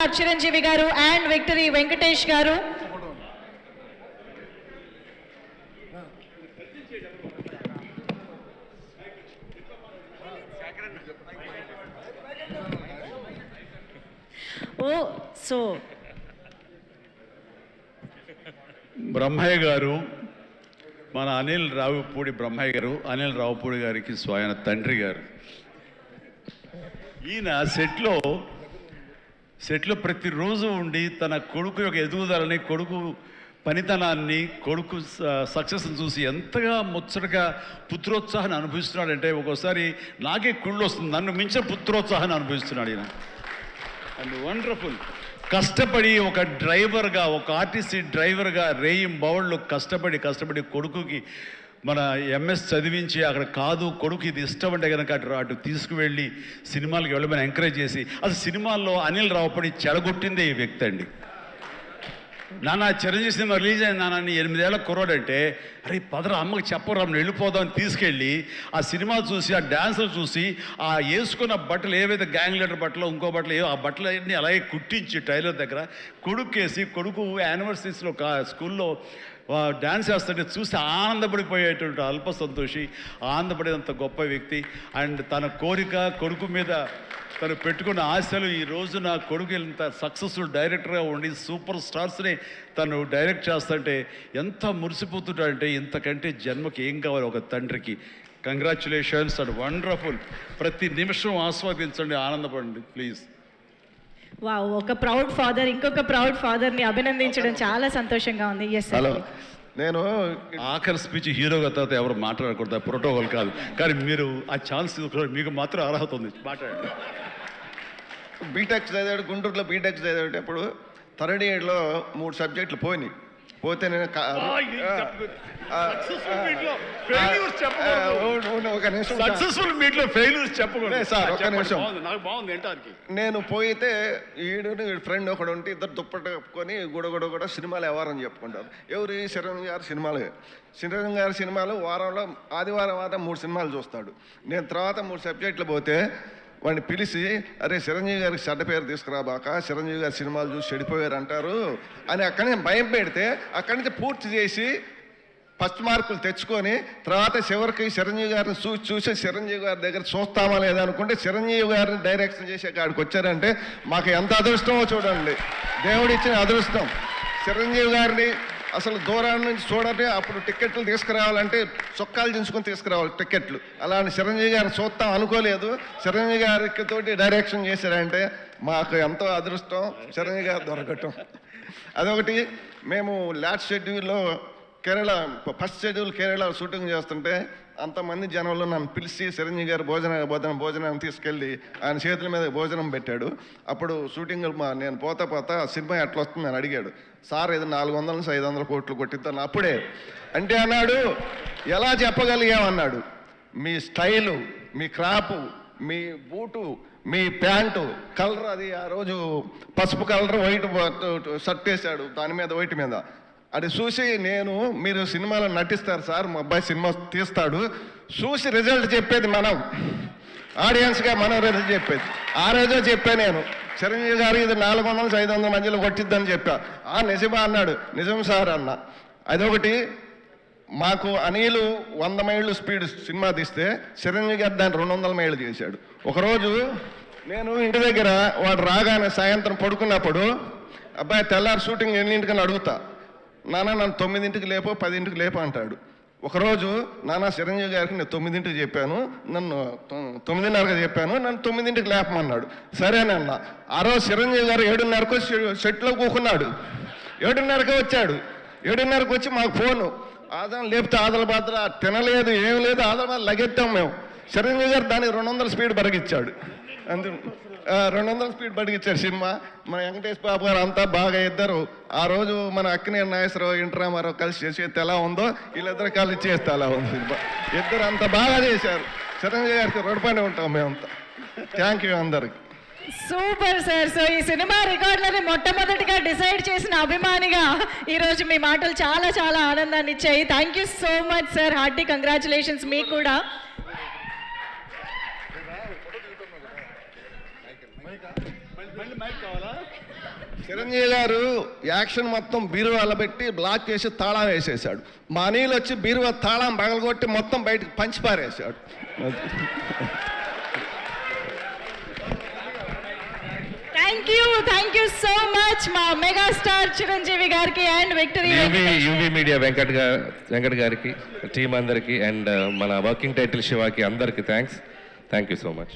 చిరంజీవి గారు and victory Venkatesh గారు. బ్రహ్మయ్య గారు, మన అనిల్ రావుపూడి బ్రహ్మయ్య గారు, అనిల్ రావుపూడి గారికి స్వయం తండ్రి గారు. ఈయన సెట్లో ప్రతిరోజు ఉండి తన కొడుకు యొక్క ఎదుగుదలని, కొడుకు పనితనాన్ని, కొడుకు సక్సెస్ని చూసి ఎంతగా ముచ్చటగా పుత్రోత్సాహాన్ని అనుభవిస్తున్నాడంటే ఒక్కోసారి నాకే కుళ్ళు వస్తుంది. నన్ను మించిన పుత్రోత్సాహాన్ని అనుభవిస్తున్నాడు ఈయన. And wonderful. కష్టపడి ఒక డ్రైవర్గా, ఒక ఆర్టీసీ డ్రైవర్గా రేయింబవళ్ళు కష్టపడి కొడుకుకి మన ఎంఎస్ చదివించి అక్కడ కాదు కొడుకు ఇది ఇష్టం అంటే కనుక అటు తీసుకువెళ్ళి సినిమాలకు వెళ్ళమని ఎంకరేజ్ చేసి అసలు సినిమాల్లో అనిల్ రావుపూడి చెడగొట్టిందే ఈ వ్యక్తి అండి. నాన్న చిరంజీవి సినిమా రిలీజ్ అయిన నాన్న 8 ఏళ్ల కుర్రాడంటే అరే పదరా అమ్మకి చెప్పరా వెళ్ళిపోదామని తీసుకెళ్ళి ఆ సినిమా చూసి ఆ డ్యాన్సులు చూసి ఆ వేసుకున్న బట్టలు ఏవైతే గ్యాంగ్ లీడర్ బట్టలు ఇంకో బట్టలు ఏవో ఆ బట్టలు అన్నీ అలాగే కుట్టించి టైలర్ దగ్గర కొడుకేసి కొడుకు యానివర్సరీస్లో స్కూల్లో డ్యాన్స్ చేస్తుంటే చూసి ఆనందపడిపోయేటువంటి అల్ప సంతోషి, ఆనందపడేంత గొప్ప వ్యక్తి. అండ్ తన కోరిక, కొడుకు మీద తను పెట్టుకున్న ఆశలు, ఈ రోజు నా కొడుకు ఇంత సక్సెస్ఫుల్ డైరెక్టర్గా ఉండి సూపర్ స్టార్స్ని తను డైరెక్ట్ చేస్తుంటే ఎంత మురిసిపోతుంటాడంటే ఇంతకంటే జన్మకి ఏం కావాలి ఒక తండ్రికి. Congratulations and wonderful. ప్రతి నిమిషం ఆస్వాదించండి, ఆనందపడండి ప్లీజ్. వావ్, ఒక ప్రౌడ్ ఫాదర్ ఇంకొక ప్రౌడ్ ఫాదర్ని అభినందించడం చాలా సంతోషంగా ఉంది. ఎస్ హలో, నేను ఆఖరి స్పీచ్ హీరోగా తర్వాత ఎవరు మాట్లాడకూడదు, ప్రోటోకాల్ కాదు, కానీ మీరు ఆ ఛాన్స్ మీకు మాత్రం అర్హత ఉంది, మాట్లాడండి. బీటెక్ చదివాడు, గుంటూరులో బీటెక్ చదివేటప్పుడు థర్డ్ ఇయర్లో 3 సబ్జెక్టులు పోతే నేను ఒక నిమిషం సార్, ఒక నిమిషం. నేను పోయితే ఈడు ఫ్రెండ్ ఒకడు ఉంటే ఇద్దరు దుప్పట కప్పుకొని గుడగుడ సినిమాలు ఎవరని చెప్పుకుంటారు. ఎవరు? చిరంజీవి గారి సినిమాలు. చిరంజీవి గారి సినిమాలు వారంలో ఆదివారం 3 సినిమాలు చూస్తాడు. నేను తర్వాత 3 సబ్జెక్టులు పోతే వాడిని పిలిచి అరే చిరంజీవి గారికి చెడ్డ పేరు తీసుకురాబాక, చిరంజీవి గారి సినిమాలు చూసి చెడిపోయారు అంటారు అని అక్కడి నుంచి భయం పెడితే అక్కడి నుంచి పూర్తి చేసి ఫస్ట్ మార్కులు తెచ్చుకొని తర్వాత చివరికి చిరంజీవి గారిని చూసి చిరంజీవి గారి దగ్గర చూస్తామా లేదా అనుకుంటే చిరంజీవి గారిని డైరెక్షన్ చేసే కాడికి వచ్చారంటే మాకు ఎంత అదృష్టమో చూడండి. దేవుడిచ్చిన అదృష్టం. చిరంజీవి గారిని అసలు దూరం నుంచి చూడండి, అప్పుడు టికెట్లు తీసుకురావాలంటే చొక్కాలు దించుకొని తీసుకురావాలి టికెట్లు. అలాంటి చిరంజీవి గారిని చూస్తాం అనుకోలేదు. చిరంజీవి గారికి తోటి డైరెక్షన్ చేశారంటే మాకు ఎంతో అదృష్టం చిరంజీవి గారు దొరకటం. అదొకటి. మేము లాస్ట్ షెడ్యూల్లో Kerala, first schedule Kerala shooting చేస్తుంటే అంతమంది జనంలో నన్ను పిలిచి చిరంజీవి గారు భోజనాన్ని తీసుకెళ్ళి ఆయన చేతుల మీద భోజనం పెట్టాడు. అప్పుడు షూటింగ్ నేను పోతా సినిమా ఎట్లా వస్తుంది అని అడిగాడు. సార్ ఇది 400 నుంచి 500 కోట్లు కొట్టిద్దాను. అప్పుడే అంటే అన్నాడు, ఎలా చెప్పగలిగామన్నాడు, మీ స్టైలు, మీ క్రాపు, మీ బూటు, మీ ప్యాంటు కలర్, అది ఆ రోజు పసుపు కలర్ వైట్ షర్ట్ వేసాడు, దాని మీద వైట్ మీద. అది చూసి నేను మీరు సినిమాలో నటిస్తారు సార్, మా అబ్బాయి సినిమా తీస్తాడు, చూసి రిజల్ట్ చెప్పేది మనం, ఆడియన్స్గా మనం రిజల్ట్ చెప్పేది. ఆ రోజే చెప్పాను నేను, చిరంజీవి గారు ఇది 400 నుంచి 500 మధ్యలో కొట్టిద్దని చెప్పా. నిజమా అన్నాడు. నిజం సార్ అన్న. అదొకటి. మాకు అనిలు 100 మైళ్ళు స్పీడ్ సినిమా తీస్తే చిరంజీవి గారు దాన్ని 200 మైళ్ళు చేశాడు. ఒకరోజు నేను ఇంటి దగ్గర వాడు రాగానే సాయంత్రం పడుకున్నప్పుడు అబ్బాయి తెల్లారి షూటింగ్ ఎన్నింటికని అడుగుతా, నాన్న నన్ను 9ంటికి లేపో 10ంటికి లేపో అంటాడు. ఒకరోజు నాన్న చిరంజీవి గారికి నేను 9ంటికి చెప్పాను, నన్ను 9:30కి చెప్పాను, నన్ను 9ంటికి లేపమన్నాడు. సరేనన్నా. ఆ రోజు చిరంజీవి గారు 7:30కు సెట్లో కూకున్నాడు. 7:30కి వచ్చాడు. 7:30కి వచ్చి మాకు ఫోను, ఆదం లేపితే ఆదలబాద్ర తినలేదు, ఏం లేదు, ఆదలబాద్ లగెత్తాం మేము. చిరంజీవి గారు దానికి 200 స్పీడ్ బరిగిచ్చాడు. అందు 200 స్పీడ్ బడికిచ్చారు సినిమా. మన వెంకటేష్ బాబు గారు అంతా బాగా ఇద్దరు. ఆ రోజు మన అక్కినేని నాగేశ్వరరావు, ఎన్ రామారావు కలిసి చేసేది ఎలా ఉందో వీళ్ళిద్దరు కలిసి చేస్తే అలా ఉంది సినిమా. ఇద్దరు అంత బాగా చేశారు. చిరంజీవి గారికి రుణపడి ఉంటాం మేమంతా. థ్యాంక్ యూ అందరికి. Super sir. సో ఈ సినిమా రికార్డులని మొట్టమొదటిగా డిసైడ్ చేసిన అభిమానిగా ఈరోజు మీ మాటలు చాలా చాలా ఆనందాన్ని ఇచ్చాయి. Thank you so much sir. Hearty congratulations మీకు కూడా. మైక్ కావాలా? చిరంజీవి గారు యాక్షన్ మొత్తం బీరువాలో పెట్టి బ్లాక్ చేసి తాళం వేసేసాడు. మా నీళ్ళు వచ్చి బీరువా తాళం పగలగొట్టి మొత్తం బయటకు పంచి పారేసాడు. థ్యాంక్ యూ సో మచ్ మా మెగాస్టార్ చిరంజీవి గారికి and victory UV media Venkat గారికి, టీం అందరికి, అండ్ మన వర్కింగ్ టైటిల్ శివాకి అందరికి థ్యాంక్ యూ సో మచ్.